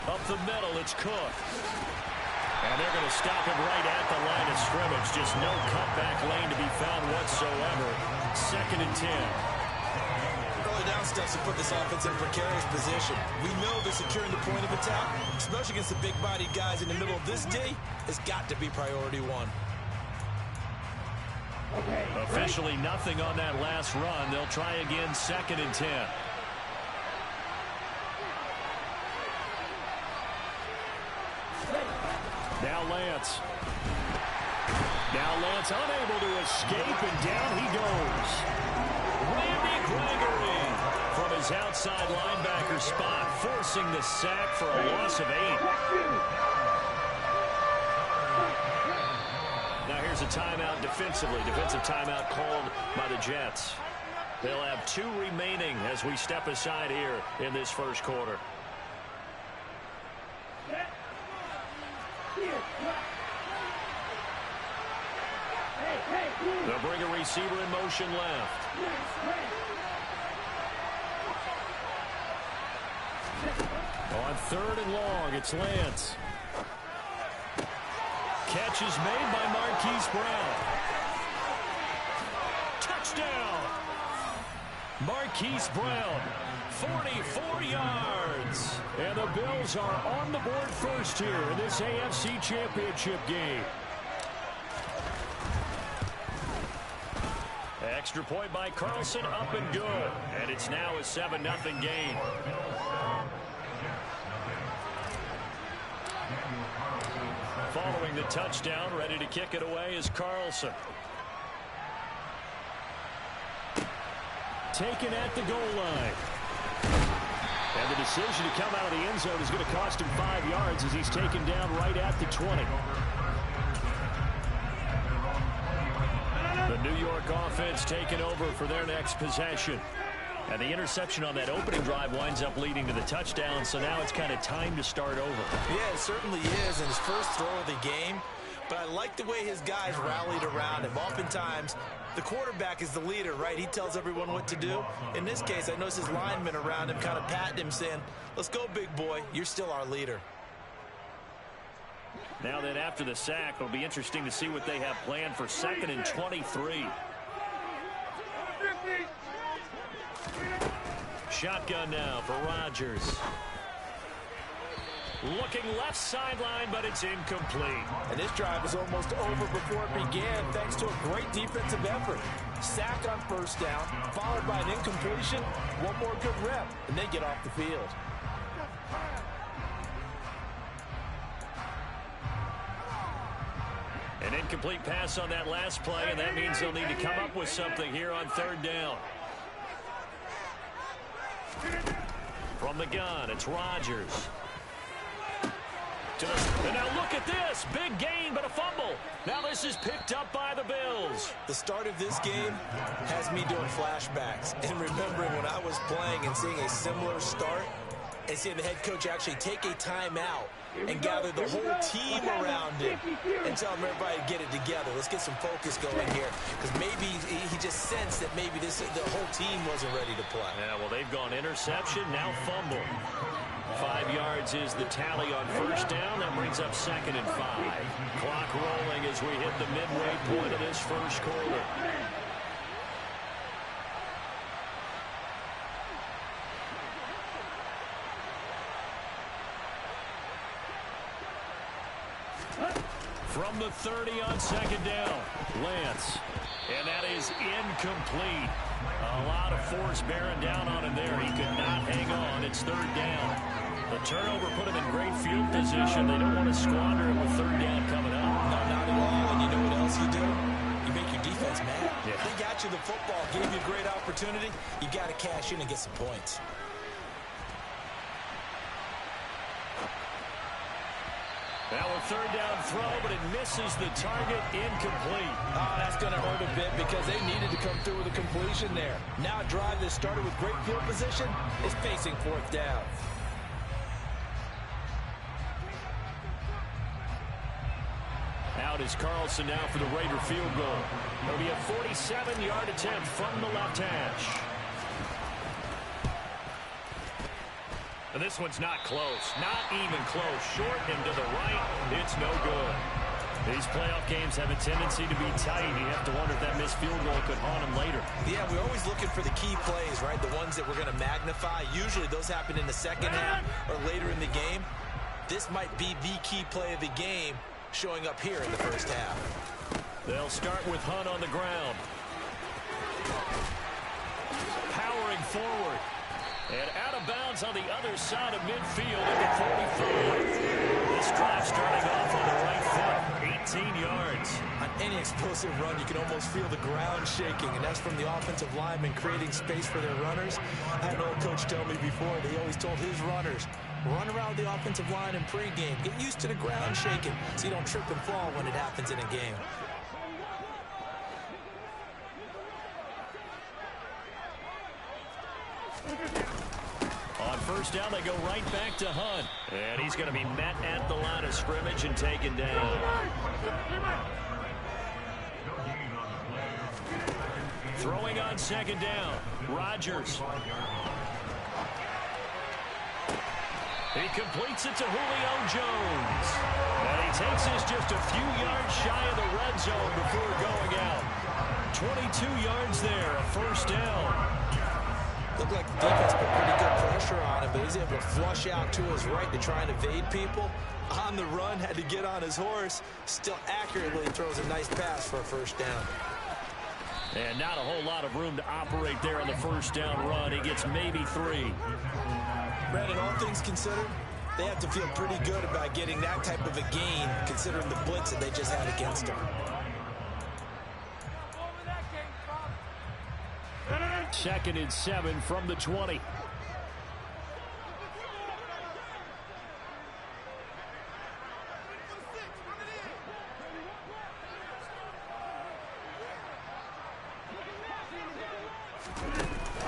Up the middle, it's Cook. And they're going to stop him right at the line of scrimmage. Just no cutback lane to be found whatsoever. 2nd and 10. Early down steps to put this offense in a precarious position. We know they're securing the point of attack, especially against the big-bodied guys in the middle of this D. It's got to be priority one. Officially nothing on that last run. They'll try again, 2nd and 10. Now Lance. Now Lance unable to escape, and down he goes. Randy Gregory from his outside linebacker spot, forcing the sack for a loss of 8. Now here's a timeout defensively. Defensive timeout called by the Jets. They'll have 2 remaining as we step aside here in this first quarter. They'll bring a receiver in motion left. On 3rd and long, it's Lance. Catch is made by Marquise Brown. Touchdown! Marquise Brown, 44 yards. And the Bills are on the board first here in this AFC Championship game. Extra point by Carlson, up and good. And it's now a 7-0 game. Following the touchdown, ready to kick it away is Carlson. Taken at the goal line. And the decision to come out of the end zone is going to cost him 5 yards as he's taken down right at the 20. The New York offense taking over for their next possession. And the interception on that opening drive winds up leading to the touchdown, so now it's kind of time to start over. Yeah, it certainly is in his first throw of the game. But I like the way his guys rallied around him. Oftentimes, the quarterback is the leader, right? He tells everyone what to do. In this case, I noticed his linemen around him kind of patting him, saying, let's go, big boy. You're still our leader. Now then, after the sack, it'll be interesting to see what they have planned for 2nd and 23. Shotgun now for Rodgers. Looking left sideline, but it's incomplete. And this drive was almost over before it began, thanks to a great defensive effort. Sack on 1st down, followed by an incompletion, one more good rep, and they get off the field. An incomplete pass on that last play, and that means they'll need to come up with something here on 3rd down. From the gun, it's Rodgers. And now look at this. Big gain, but a fumble. Now this is picked up by the Bills. The start of this game has me doing flashbacks and remembering when I was playing and seeing a similar start and seeing the head coach actually take a timeout and gather the whole team around him and tell them everybody to get it together. Let's get some focus going here, because maybe he just sensed that maybe the whole team wasn't ready to play. Yeah, well, they've gone interception, now fumble. 5 yards is the tally on 1st down. That brings up 2nd and 5. Clock rolling as we hit the midway point of this first quarter. From the 30 on 2nd down, Lance. And that is incomplete. A lot of force bearing down on him there. He could not hang on. It's 3rd down. The turnover put him in great field position. They don't want to squander it with 3rd down coming up. No, not at all. And you know what else you do? You make your defense mad. Yeah. They got you the football, gave you a great opportunity. You got to cash in and get some points. Now a 3rd down throw, but it misses the target, incomplete. Oh, that's going to hurt a bit because they needed to come through with a completion there. Now a drive that started with great field position is facing 4th down. Out is Carlson now for the Raider field goal. It'll be a 47-yard attempt from the left hash. This one's not close. Not even close. Short and to the right. It's no good. These playoff games have a tendency to be tight. You have to wonder if that missed field goal could haunt them later. Yeah, we're always looking for the key plays, right? The ones that we're going to magnify. Usually those happen in the second half or later in the game. This might be the key play of the game showing up here in the first half. They'll start with Hunt on the ground. Powering forward. And out of bounds on the other side of midfield at the 45. This drive starting off on the right foot. 18 yards. On any explosive run, you can almost feel the ground shaking, and that's from the offensive linemen creating space for their runners. I had an old coach tell me before, they always told his runners, run around the offensive line in pregame. Get used to the ground shaking so you don't trip and fall when it happens in a game. On first down, they go right back to Hunt. And he's going to be met at the line of scrimmage and taken down. Throwing on second down, Rodgers. He completes it to Julio Jones. And he takes this just a few yards shy of the red zone before going out. 22 yards there, a first down. Looked like the defense put pretty good pressure on him, but he's able to flush out to his right to try and evade people. On the run, had to get on his horse. Still accurately throws a nice pass for a first down. And not a whole lot of room to operate there on the first down run. He gets maybe 3. Brandon, all things considered, they have to feel pretty good about getting that type of a gain, considering the blitz that they just had against them. Second and 7 from the 20.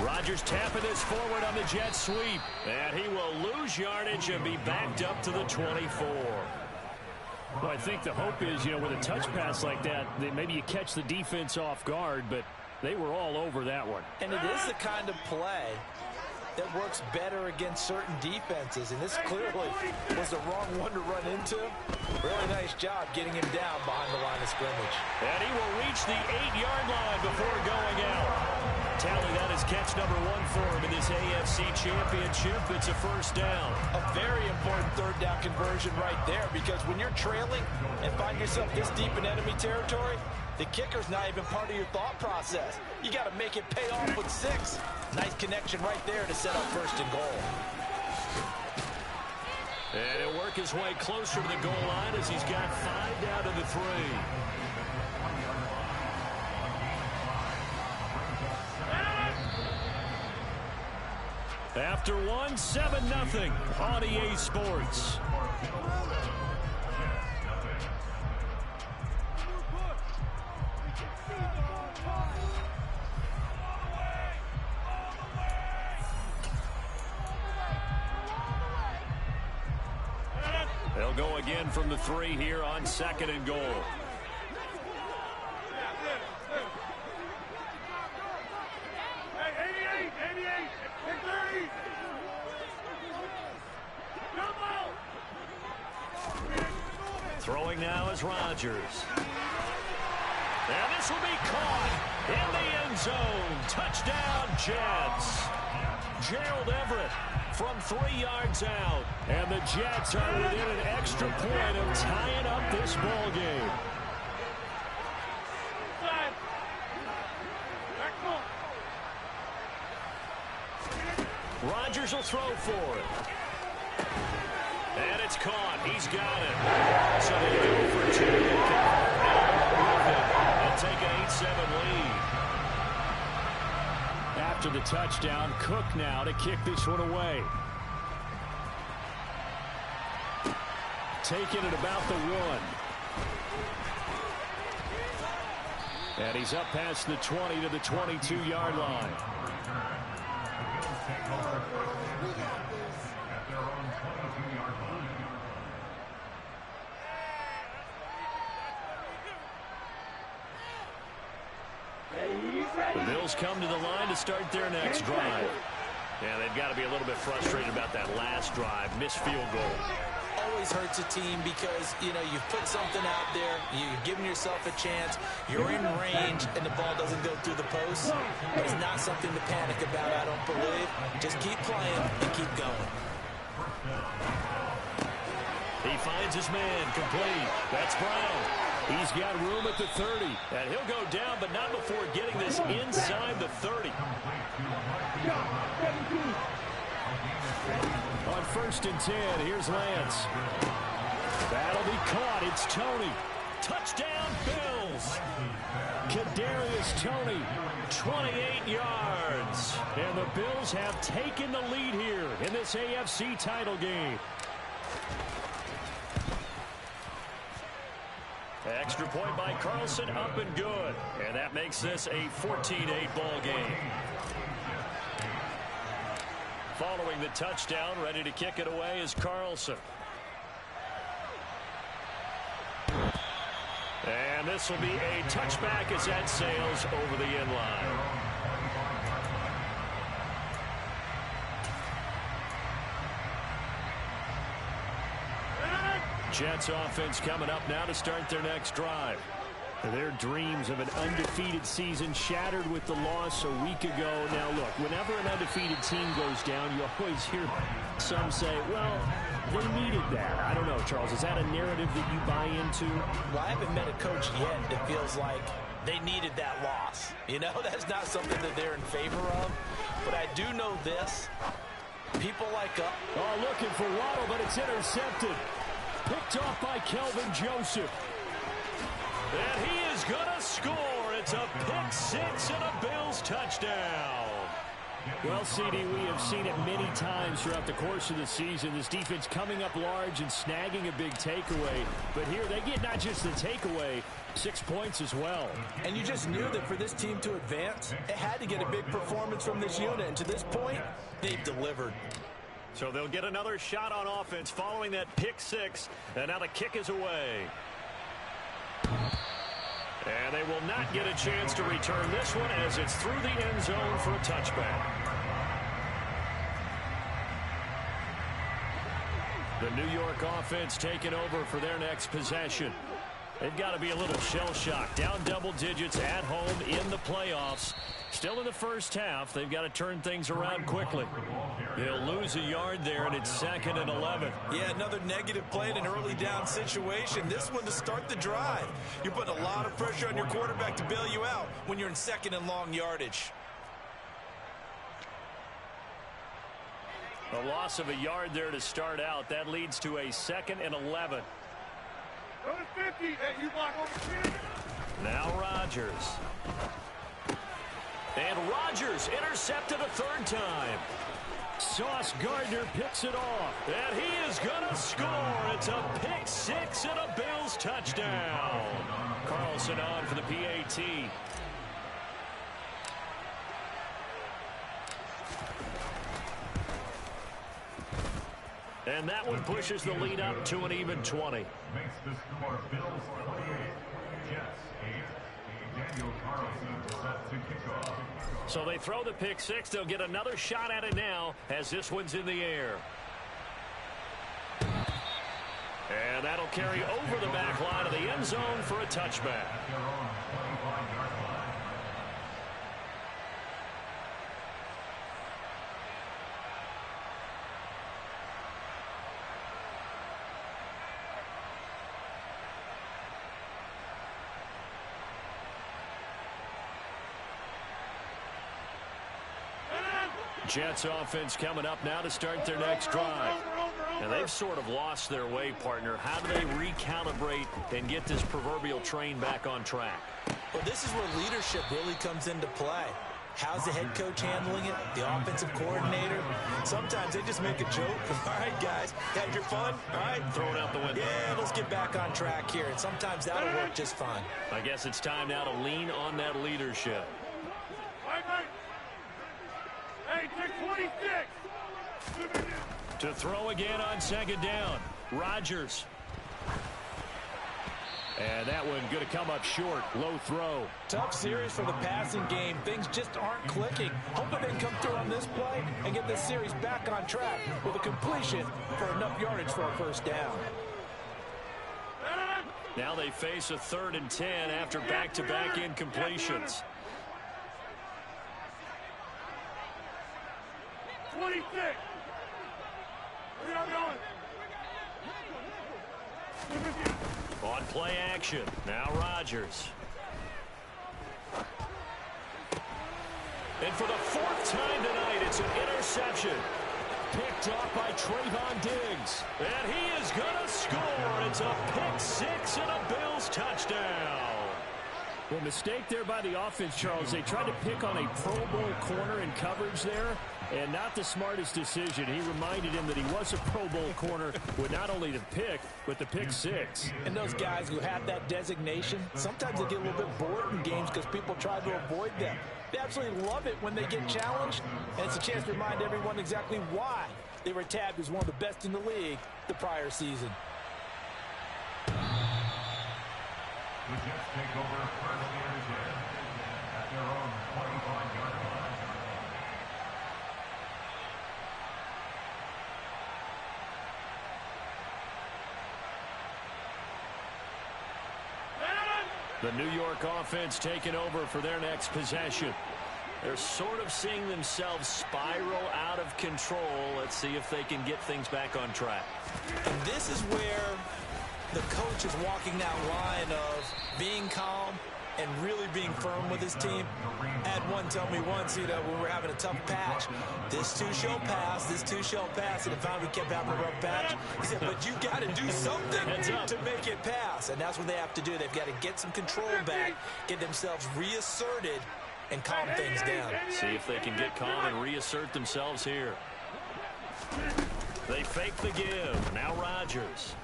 Rodgers tapping this forward on the jet sweep. And he will lose yardage and be backed up to the 24. Well, I think the hope is, with a touch pass like that maybe you catch the defense off guard, but they were all over that one. And it is the kind of play that works better against certain defenses. And this clearly was the wrong one to run into. Really nice job getting him down behind the line of scrimmage. And he will reach the 8-yard line before going out. Tally that is catch number 1 for him in this AFC Championship. It's a first down. A very important third down conversion right there, because when you're trailing and find yourself this deep in enemy territory, the kicker's not even part of your thought process. You got to make it pay off with 6. Nice connection right there to set up first and goal. And he'll work his way closer to the goal line as he's got 5 down to the 3. After 1, 7-0 on EA Sports. They'll go again from the 3 here on second and goal. Throwing now is Rodgers. And this will be caught in the end zone. Touchdown, Jets. Gerald Everett from 3 yards out. And the Jets are within an extra point of tying up this ball game. Rodgers will throw for it. And it's caught. He's got it. So they go for 2 and take an 8-7 lead. After the touchdown, Cook now to kick this one away. Taking it about the 1. And he's up past the 20 to the 22-yard line. The Bills come to the line to start their next drive. Yeah, they've got to be a little bit frustrated about that last drive. Missed field goal. Always hurts a team because, you know, you've put something out there, you've given yourself a chance, you're in range, and the ball doesn't go through the post. It's not something to panic about, I don't believe. Just keep playing and keep going. He finds his man, complete. That's Brown. He's got room at the 30, and he'll go down, but not before getting this inside the 30. On 1st and 10, here's Lance. That'll be caught. It's Toney. Touchdown, Bills. Kadarius Toney, 28 yards. And the Bills have taken the lead here in this AFC title game. Extra point by Carlson, up and good. And that makes this a 14-8 ball game. Following the touchdown, ready to kick it away is Carlson. And this will be a touchback as that sails over the end line. Jets offense coming up now to start their next drive. Their dreams of an undefeated season shattered with the loss a week ago. Now, look, whenever an undefeated team goes down, you always hear some say, well, they needed that. I don't know, Charles. Is that a narrative that you buy into? Well, I haven't met a coach yet that feels like they needed that loss. You know, that's not something that they're in favor of. But I do know this. People like us. Oh, looking for Waddle, but it's intercepted. Picked off by Kelvin Joseph. And he is going to score. It's a pick six and a Bills touchdown. Well, CD, we have seen it many times throughout the course of the season. This defense coming up large and snagging a big takeaway. But here they get not just the takeaway, 6 points as well. And you just knew that for this team to advance, it had to get a big performance from this unit. And to this point, they've delivered. So they'll get another shot on offense following that pick six. And now the kick is away. And they will not get a chance to return this one as it's through the end zone for a touchback. The New York offense taking over for their next possession. They've got to be a little shell-shocked. Down double digits at home in the playoffs. Still in the first half. They've got to turn things around quickly. They'll lose a yard there, and it's 2nd and 11. Yeah, another negative play in an early down situation. This one to start the drive. You're putting a lot of pressure on your quarterback to bail you out when you're in 2nd and long yardage. A loss of a yard there to start out. That leads to a 2nd and 11. Now Rodgers. And Rodgers intercepted a 3rd time. Sauce Gardner picks it off. And he is going to score. It's a pick six and a Bills touchdown. Carlson on for the PAT. And that one pushes the lead up to an even 20. Makes the score Bills 28, Jets 8. Daniel Carlson set to kick off. So they throw the pick six. They'll get another shot at it now as this one's in the air. And that'll carry over the back line of the end zone for a touchback. Jets offense coming up now to start their next drive. And they've sort of lost their way, partner. How do they recalibrate and get this proverbial train back on track? Well, this is where leadership really comes into play. How's the head coach handling it? The offensive coordinator? Sometimes they just make a joke. All right, guys, had your fun? All right. Throw it out the window. Yeah, let's get back on track here. And sometimes that'll work just fine. I guess it's time now to lean on that leadership. Hey, take 26. To throw again on 2nd down. Rodgers. And that one going to come up short. Low throw. Tough series for the passing game. Things just aren't clicking. Hoping they can come through on this play and get this series back on track with a completion for enough yardage for a first down. Now they face a 3rd and 10 after back-to-back incompletions. 26. We are going. On play action. Now Rodgers. And for the 4th time tonight, it's an interception. Picked off by Trayvon Diggs. And he is going to score. It's a pick 6 and a Bills touchdown. Well, mistake there by the offense, Charles. They tried to pick on a Pro Bowl corner in coverage there, and not the smartest decision. He reminded him that he was a Pro Bowl corner with not only the pick, but the pick 6. And those guys who have that designation, sometimes they get a little bit bored in games because people try to avoid them. They absolutely love it when they get challenged, and it's a chance to remind everyone exactly why they were tabbed as one of the best in the league the prior season. The Jets take over first and 10 at their own 25-yard line. The New York offense taking over for their next possession. They're sort of seeing themselves spiral out of control. Let's see if they can get things back on track. And this is where the coach is walking that line of being calm and really being firm with his team. I had one tell me once, when we were having a tough patch, this too shall pass, this too shall pass, and if we kept having a rough patch, he said, but you got to do something to make it pass, and that's what they have to do. They've got to get some control back, get themselves reasserted, and calm things down. See if they can get calm and reassert themselves here. They fake the give. Now Rodgers.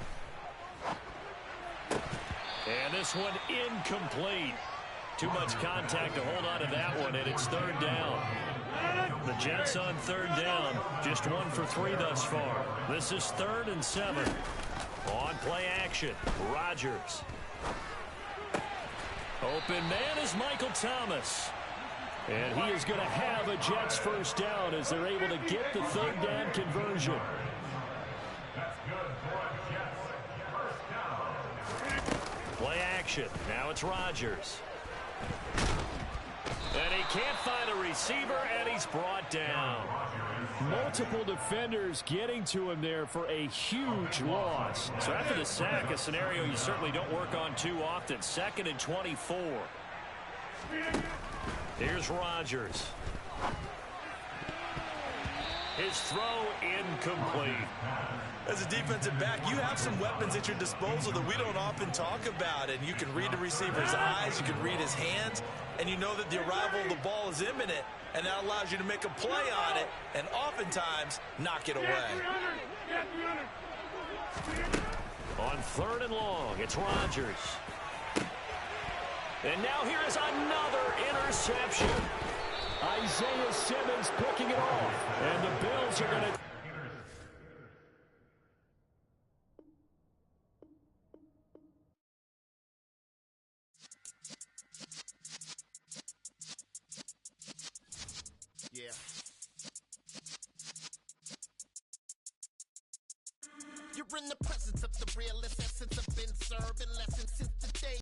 And this one incomplete. Too much contact to hold on to that one, and it's 3rd down. The Jets on 3rd down. Just 1 for 3 thus far. This is 3rd and 7. On play action, Rodgers. Open man is Michael Thomas. And he is going to have a Jets first down as they're able to get the 3rd down conversion. That's good for a Jets first down. Play action. Now it's Rodgers. And he can't find a receiver, and he's brought down. Multiple defenders getting to him there for a huge loss. So after the sack, a scenario you certainly don't work on too often. 2nd and 24. Here's Rodgers. His throw incomplete. As a defensive back, you have some weapons at your disposal that we don't often talk about. And you can read the receiver's eyes, you can read his hands, and you know that the arrival of the ball is imminent, and that allows you to make a play on it and oftentimes knock it away. On 3rd and long, it's Rodgers. And now here is another interception. Isaiah Simmons picking it off. And the Bills are going to... Yeah. You're in the presence of the realest essence. I've been serving lessons since